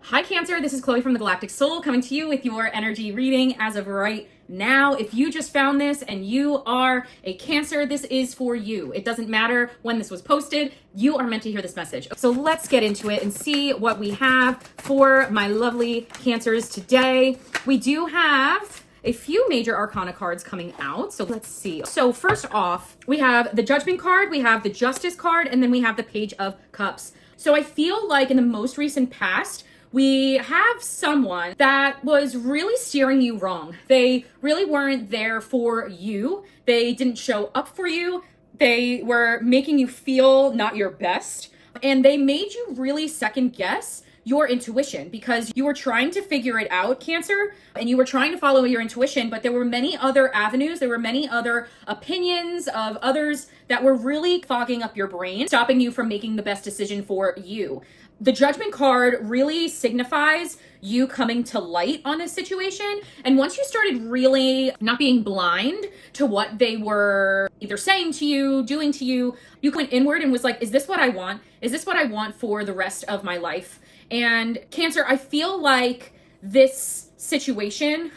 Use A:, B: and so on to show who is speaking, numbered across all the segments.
A: Hi Cancer, this is Chloe from the Galactic Soul coming to you with your energy reading as of right now. If you just found this and you are a Cancer, this is for you. It doesn't matter when this was posted, you are meant to hear this message. So let's get into it and see what we have for my lovely Cancers today. We do have a few major arcana cards coming out. So let's see. So first off, we have the Judgment card, we have the Justice card, and then we have the Page of Cups. So I feel like in the most recent past, we have someone that was really steering you wrong. They really weren't there for you. They didn't show up for you. They were making you feel not your best. And they made you really second guess your intuition because you were trying to figure it out, Cancer, and you were trying to follow your intuition, but there were many other avenues, there were many other opinions of others that were really fogging up your brain, stopping you from making the best decision for you. The Judgment card really signifies you coming to light on this situation. And once you started really not being blind to what they were either saying to you, doing to you, you went inward and was like, is this what I want? Is this what I want for the rest of my life? And Cancer, I feel like this situation,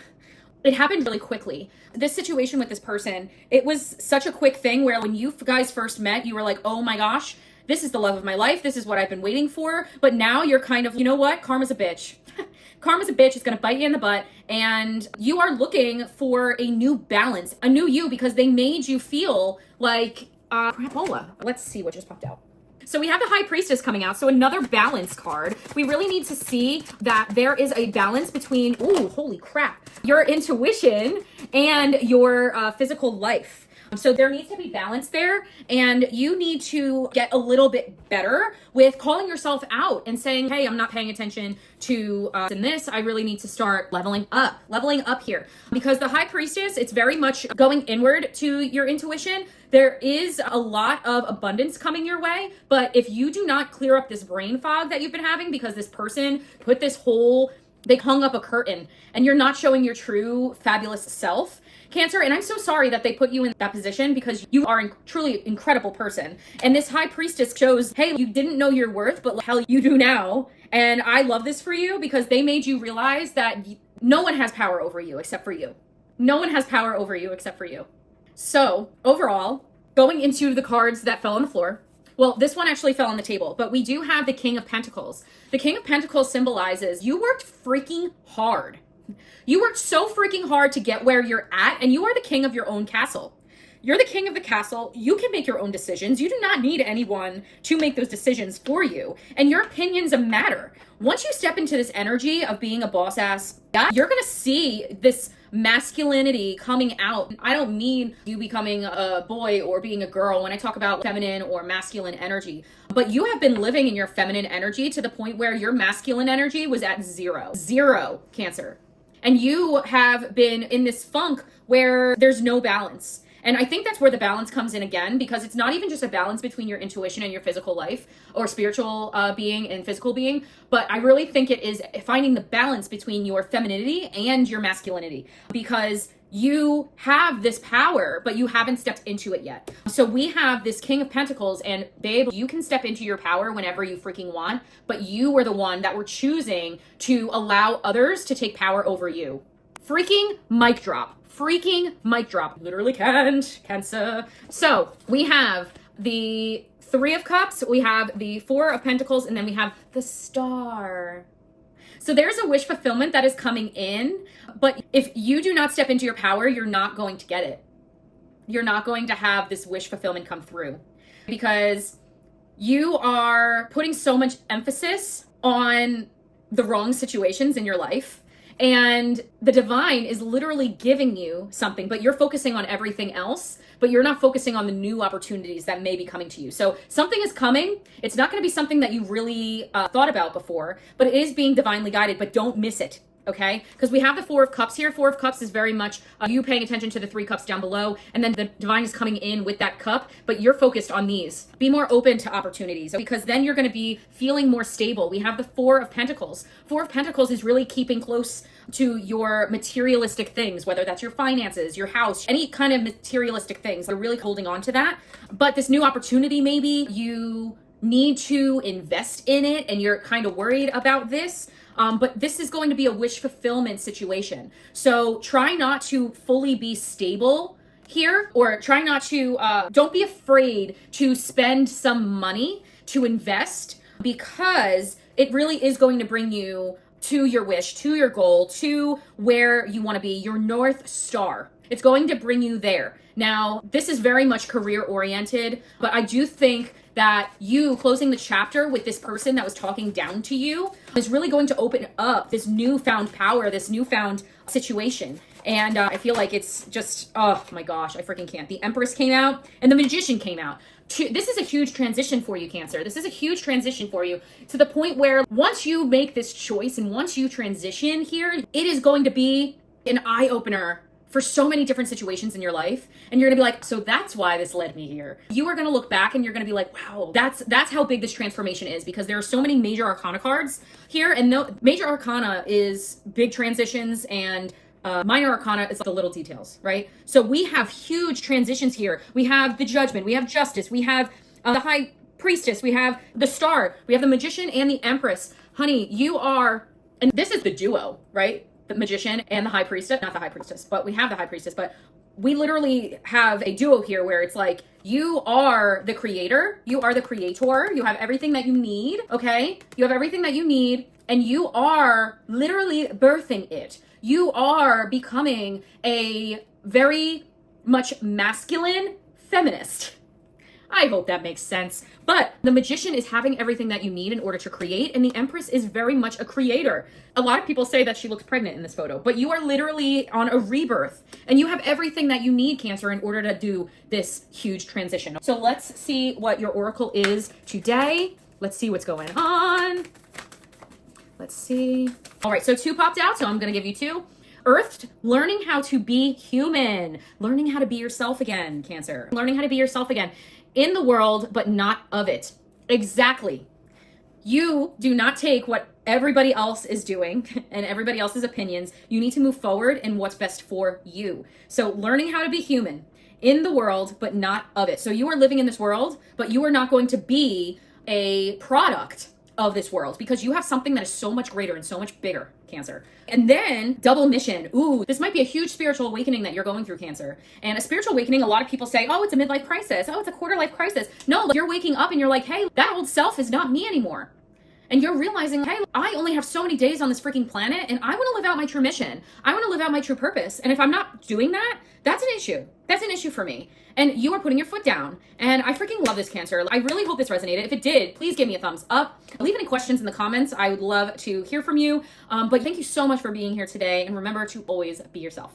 A: it happened really quickly. This situation with this person, it was such a quick thing where when you guys first met, you were like, oh my gosh, this is the love of my life. This is what I've been waiting for. But now you're kind of, you know what? Karma's a bitch. Karma's a bitch. It's going to bite you in the butt. And you are looking for a new balance, a new you, because they made you feel like crapola. Let's see what just popped out. So we have the High Priestess coming out. So another balance card. We really need to see that there is a balance between, ooh, holy crap, your intuition and your physical life. So there needs to be balance there, and you need to get a little bit better with calling yourself out and saying, hey, I'm not paying attention to in this. I really need to start leveling up here. Because the High Priestess, it's very much going inward to your intuition. There is a lot of abundance coming your way, but if you do not clear up this brain fog that you've been having because this person put this whole, they hung up a curtain and you're not showing your true fabulous self, Cancer, and I'm so sorry that they put you in that position because you are a truly incredible person. And this High Priestess shows, hey, you didn't know your worth, but hell, you do now. And I love this for you because they made you realize that no one has power over you except for you. No one has power over you except for you. So overall, going into the cards that fell on the floor, well, this one actually fell on the table, but we do have the King of Pentacles. The King of Pentacles symbolizes you worked freaking hard. You worked so freaking hard to get where you're at, and you are the king of your own castle. You're the king of the castle. You can make your own decisions. You do not need anyone to make those decisions for you. And your opinions matter. Once you step into this energy of being a boss ass guy, you're going to see this masculinity coming out. I don't mean you becoming a boy or being a girl when I talk about feminine or masculine energy, but you have been living in your feminine energy to the point where your masculine energy was at zero, Cancer. And you have been in this funk where there's no balance. And I think that's where the balance comes in again, because it's not even just a balance between your intuition and your physical life or spiritual being and physical being, but I really think it is finding the balance between your femininity and your masculinity, because you have this power, but you haven't stepped into it yet. So we have this King of Pentacles, and babe, you can step into your power whenever you freaking want, but you were the one that were choosing to allow others to take power over you. Freaking mic drop. Freaking mic drop. Literally can't. Cancer. So we have the Three of Cups, we have the Four of Pentacles, and then we have the Star. So there's a wish fulfillment that is coming in, but if you do not step into your power, you're not going to get it. You're not going to have this wish fulfillment come through because you are putting so much emphasis on the wrong situations in your life. And the divine is literally giving you something, but you're focusing on everything else, but you're not focusing on the new opportunities that may be coming to you. So something is coming. It's not going to be something that you really thought about before, but it is being divinely guided, but don't miss it. Okay, because we have the Four of Cups here. Four of Cups is very much you paying attention to the Three Cups down below, and then the divine is coming in with that cup, but you're focused on these. Be more open to opportunities, because then you're going to be feeling more stable. We have the Four of Pentacles. Four of Pentacles is really keeping close to your materialistic things, whether that's your finances, your house, any kind of materialistic things. You're really holding on to that. But this new opportunity, maybe you need to invest in it and you're kind of worried about this. But this is going to be a wish fulfillment situation. So try not to fully be stable here, or try not to, don't be afraid to spend some money to invest, because it really is going to bring you to your wish, to your goal, to where you want to be, your North Star. It's going to bring you there. Now, this is very much career oriented, but I do think that you closing the chapter with this person that was talking down to you is really going to open up this newfound power, this newfound situation. And I feel like it's just, oh my gosh, I freaking can't. The Empress came out and the Magician came out. This is a huge transition for you, Cancer. This is a huge transition for you, to the point where once you make this choice and once you transition here, it is going to be an eye-opener for so many different situations in your life. And you're gonna be like, so that's why this led me here. You are gonna look back and you're gonna be like, wow, that's how big this transformation is, because there are so many major arcana cards here. And no, major arcana is big transitions, and minor arcana is the little details, right? So we have huge transitions here. We have the Judgment, we have Justice, we have the High Priestess, we have the Star, we have the Magician and the Empress. Honey, you are, and this is the duo, right? The Magician and the High Priestess, not the High Priestess, but we have the High Priestess, but we literally have a duo here where it's like, you are the creator, you are the creator, you have everything that you need, okay? You have everything that you need, and you are literally birthing it. You are becoming a very much masculine feminist. I hope that makes sense. But the Magician is having everything that you need in order to create, and the Empress is very much a creator. A lot of people say that she looks pregnant in this photo, but you are literally on a rebirth, and you have everything that you need, Cancer, in order to do this huge transition. So let's see what your oracle is today. Let's see what's going on. Let's see. All right, so 2 popped out, so I'm gonna give you 2. Earth, learning how to be human, learning how to be yourself again, Cancer. Learning how to be yourself again in the world, but not of it. Exactly. You do not take what everybody else is doing and everybody else's opinions. You need to move forward in what's best for you. So learning how to be human in the world, but not of it. So you are living in this world, but you are not going to be a product of this world, because you have something that is so much greater and so much bigger, Cancer. And then double mission. Ooh, this might be a huge spiritual awakening that you're going through, Cancer. And a spiritual awakening, a lot of people say, oh, it's a midlife crisis. Oh, it's a quarter life crisis. No, you're waking up and you're like, hey, that old self is not me anymore. And you're realizing, hey, I only have so many days on this freaking planet, and I want to live out my true mission. I want to live out my true purpose. And if I'm not doing that, that's an issue. That's an issue for me. And you are putting your foot down. And I freaking love this, Cancer. I really hope this resonated. If it did, please give me a thumbs up. Leave any questions in the comments. I would love to hear from you. But thank you so much for being here today. And remember to always be yourself.